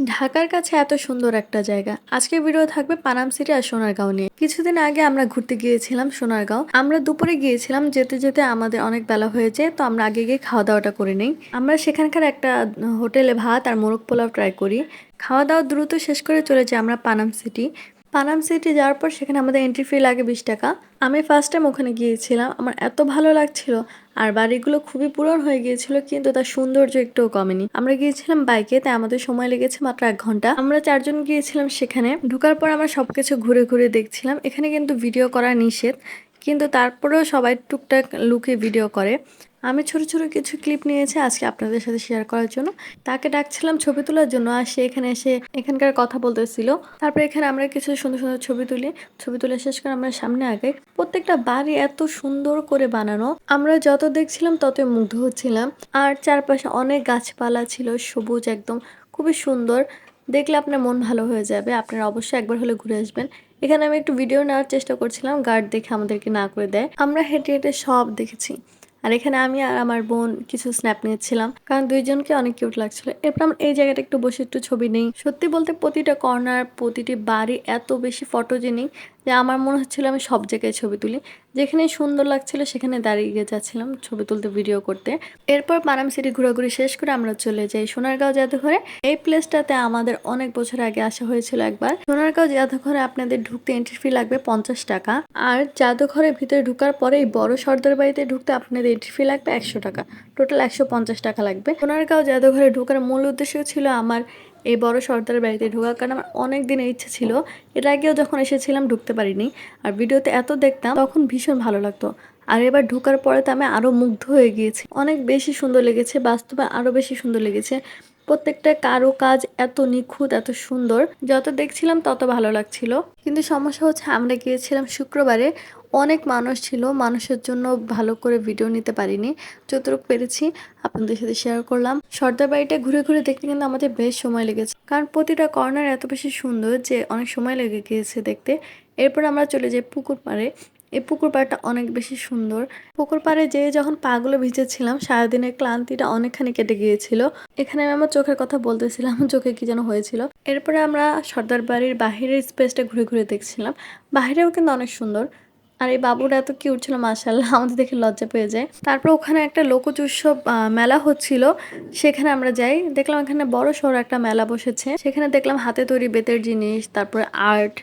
ঢাকার কাছে এত সুন্দর একটা জায়গা। আজকের ভিডিও থাকবে পানাম সিটি আর সোনারগাঁও নিয়ে। কিছুদিন আগে আমরা ঘুরতে গিয়েছিলাম সোনারগাঁও। আমরা দুপুরে গিয়েছিলাম, যেতে যেতে আমাদের অনেক বেলা হয়েছে, তো আমরা আগে গিয়ে খাওয়া দাওয়াটা করে নেই। আমরা সেখানকার একটা হোটেলে ভাত আর মোরগ পোলাও ট্রাই করি। খাওয়া দাওয়া দ্রুত শেষ করে চলে যাই আমরা পানাম সিটি। পানাম সিটি যাওয়ার পর সেখানে আমাদের এন্ট্রি ফি লাগে 20 টাকা। আমি ফার্স্ট টাইম ওখানে গিয়েছিলাম, আমার এত ভালো লাগছিল। আর বাড়িগুলো খুবই পুরনো হয়ে গিয়েছিল, কিন্তু তার সৌন্দর্য একটুও কমেনি। আমরা গিয়েছিলাম বাইকে, তাই আমাদের সময় লেগেছে মাত্র 1 ঘন্টা। আমরা 4 জন গিয়েছিলাম সেখানে। ঢোকার পর আমরা সবকিছু ঘুরে ঘুরে দেখছিলাম। এখানে কিন্তু ভিডিও করা নিষেধ, কিন্তু তারপরেও সবাই টুকটাক লুকিয়ে ভিডিও করে। আমি ছোট ছোট কিছু ক্লিপ নিয়েছি আজকে আপনাদের সাথে শেয়ার করার জন্য। তাকে ডাকছিলাম ছবি তোলার জন্য, আর সে এখানে এসে এখানকার কথা বলতেছিল। তারপর এখানে আমরা কিছু সুন্দর সুন্দর ছবি তুলি। ছবি তুলে শেষ করে আমরা সামনে আগাই। প্রত্যেকটা বাড়ি এত সুন্দর করে বানানো, আমরা যত দেখছিলাম ততই মুগ্ধ হচ্ছিলাম। আর চারপাশে অনেক গাছপালা ছিল, সবুজ একদম, খুবই সুন্দর। দেখলে আপনার মন ভালো হয়ে যাবে। আপনারা অবশ্যই একবার হলে ঘুরে আসবেন। এখানে আমি একটু ভিডিও নেওয়ার চেষ্টা করছিলাম, গার্ড দেখে আমাদেরকে না করে দেয়। আমরা হেঁটে হেঁটে সব দেখেছি। আর এখানে আমি আর আমার বোন কিছু স্ন্যাপ নিয়েছিলাম, কারণ দুইজনকে অনেক কিউট লাগছিল। এরপর আমরা এই জায়গাটা একটু বসে একটু ছবি নেই। সত্যি বলতে প্রতিটা কর্নার, প্রতিটি বাড়ি এত বেশি ফটোজেনিক যে আমার মনে হচ্ছিল আমি সব জায়গায় ছবি তুলি। যেখানে সুন্দর লাগছিল সেখানে দাঁড়িয়ে যাচ্ছিলাম ছবি তুলতে, ভিডিও করতে। এরপর পানাম সিটি ঘোরাঘুরি শেষ করে আমরা চলে যাই সোনারগাঁও জাদুঘরে। এই প্লেসটাতে আমাদের অনেক বছর আগে আসা হয়েছিল একবার। সোনারগাঁও জাদুঘরে আপনাদের ঢুকতে এন্ট্রি ফি লাগবে 50 টাকা। আর জাদুঘরের ভিতরে ঢুকার পরে এই বড় সর্দার বাড়িতে ঢুকতে আপনাদের এন্ট্রি ফি লাগবে 100 টাকা। টোটাল 150 টাকা লাগবে। সোনারগাঁও জাদুঘরে ঢোকার মূল উদ্দেশ্য ছিল আমার এই বড় সর্দারের বাড়িতে ঢোকা, কারণ আমার অনেক দিনের ইচ্ছে ছিল। এর আগেও যখন এসেছিলাম ঢুকতে পারিনি, আর ভিডিওতে এত দেখতাম তখন ভীষণ ভালো লাগতো। আর এবার ঢোকার পরে তো আমি আরো মুগ্ধ হয়ে গিয়েছি, অনেক বেশি সুন্দর লেগেছে, বাস্তবে আরো বেশি সুন্দর লেগেছে। প্রত্যেকটা কাজ এত নিখুঁত, এত সুন্দর, যত দেখছিলাম তত ভালো লাগছিল। কিন্তু সমস্যা হচ্ছে আমরা গিয়েছিলাম শুক্রবারে, অনেক মানুষ ছিল, মানুষের জন্য ভালো করে ভিডিও নিতে পারিনি। যতটুকু পেরেছি আপনাদের সাথে শেয়ার করলাম। সর্দার বাড়িটা ঘুরে ঘুরে দেখতে কিন্তু আমাদের বেশ সময় লেগেছে, কারণ প্রতিটা কর্নার এত বেশি সুন্দর যে অনেক সময় লেগে গিয়েছে দেখতে। এরপর আমরা চলে যাই পুকুর পাড়ে। এই পুকুর পাড়টা অনেক বেশি সুন্দর। পুকুর পাড়ে যেয়ে যখন পাগুলো ভিজেছিলাম, সারাদিনের ক্লান্তিটা অনেকখানি কেটে গিয়েছিল। এখানে আমি আমার চোখের কথা বলতেছিলাম, চোখে কি যেন হয়েছিল। এরপরে আমরা সর্দার বাড়ির বাহিরের স্পেসটা ঘুরে ঘুরে দেখছিলাম। বাহিরেও কিন্তু অনেক সুন্দর। আর এই বাবুরা এত কিউট ছিল, মাশাআল্লাহ, আমাদের দেখে লজ্জা পেয়ে যায়। তারপর ওখানে একটা লোকজ উৎসব মেলা হচ্ছিল, সেখানে আমরা যাই। দেখলাম এখানে বড় সড়ো একটা মেলা বসেছে। সেখানে দেখলাম হাতে তৈরি বেতের জিনিস, তারপরে আর্ট,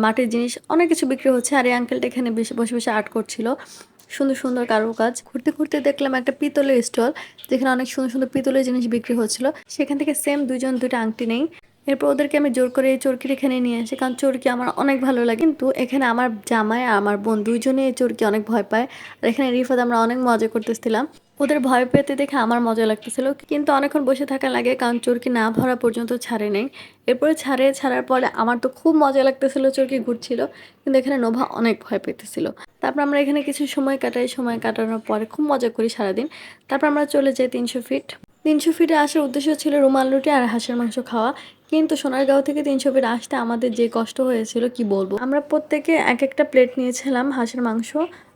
মাটির জিনিস, অনেক কিছু বিক্রি হচ্ছে। আর এই আঙ্কেলটা এখানে বসে বসে আর্ট করছিল, সুন্দর সুন্দর কারুকাজ। ঘুরতে ঘুরতে দেখলাম একটা পিতলের স্টল, যেখানে অনেক সুন্দর সুন্দর পিতলের জিনিস বিক্রি হচ্ছিল। সেখান থেকে সেম দুইজন দুইটা আংটি নেই। এরপর ওদেরকে আমি জোর করে এই চরকির এখানে নিয়ে আসি, কারণ চরকি আমার অনেক ভালো লাগে। কিন্তু এখানে আমার জামাই আর আমার বোন দুইজনে এই চরকি অনেক ভয় পায়। আর এখানে রিফাত আমরা অনেক মজা করতেছিলাম। ওদের ভয় পেতে দেখে আমার মজা লাগতেছিল, কিন্তু অনেকক্ষণ বসে থাকা লাগে, কারণ চরকি না ভরা পর্যন্ত ছাড়ে নেই। এরপরে ছাড়ার পরে আমার তো খুব মজা লাগতেছিল, চরকি ঘুরছিল, কিন্তু এখানে নোভা অনেক ভয় পেতেছিল। তারপর আমরা এখানে কিছু সময় কাটাই, সময় কাটানোর পরে খুব মজা করি সারাদিন। তারপর আমরা চলে যাই 300 ফিট। 300 ফিটে আসার উদ্দেশ্য ছিল রুমাল রুটি আর হাঁসের মাংস খাওয়া, কিন্তু সোনারগাঁও থেকে 300 ফিট আসতে আমাদের যে কষ্ট হয়েছিল কি বলবো। আমরা প্রত্যেকে এক একটা প্লেট নিয়েছিলাম হাঁসের মাংস,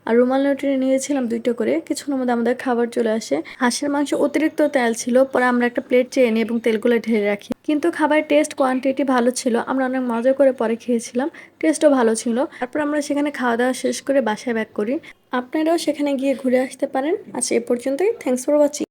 আর রুমাল রুটি নিয়েছিলাম 2টা করে। কিছুক্ষণের মধ্যে আমাদের খাবার চলে আসে। হাঁসের মাংস অতিরিক্ত তেল ছিল, পরে আমরা একটা প্লেট চেয়ে নিই এবং তেলগুলো ঢেলে রাখি। কিন্তু খাবার টেস্ট কোয়ান্টিটি ভালো ছিল, আমরা অনেক মজা করে পরে খেয়েছিলাম, টেস্টও ভালো ছিল। তারপর আমরা সেখানে খাওয়া দাওয়া শেষ করে বাসায় ব্যাক করি। আপনারাও সেখানে গিয়ে ঘুরে আসতে পারেন। আচ্ছা, এ পর্যন্তই। Thanks for watching.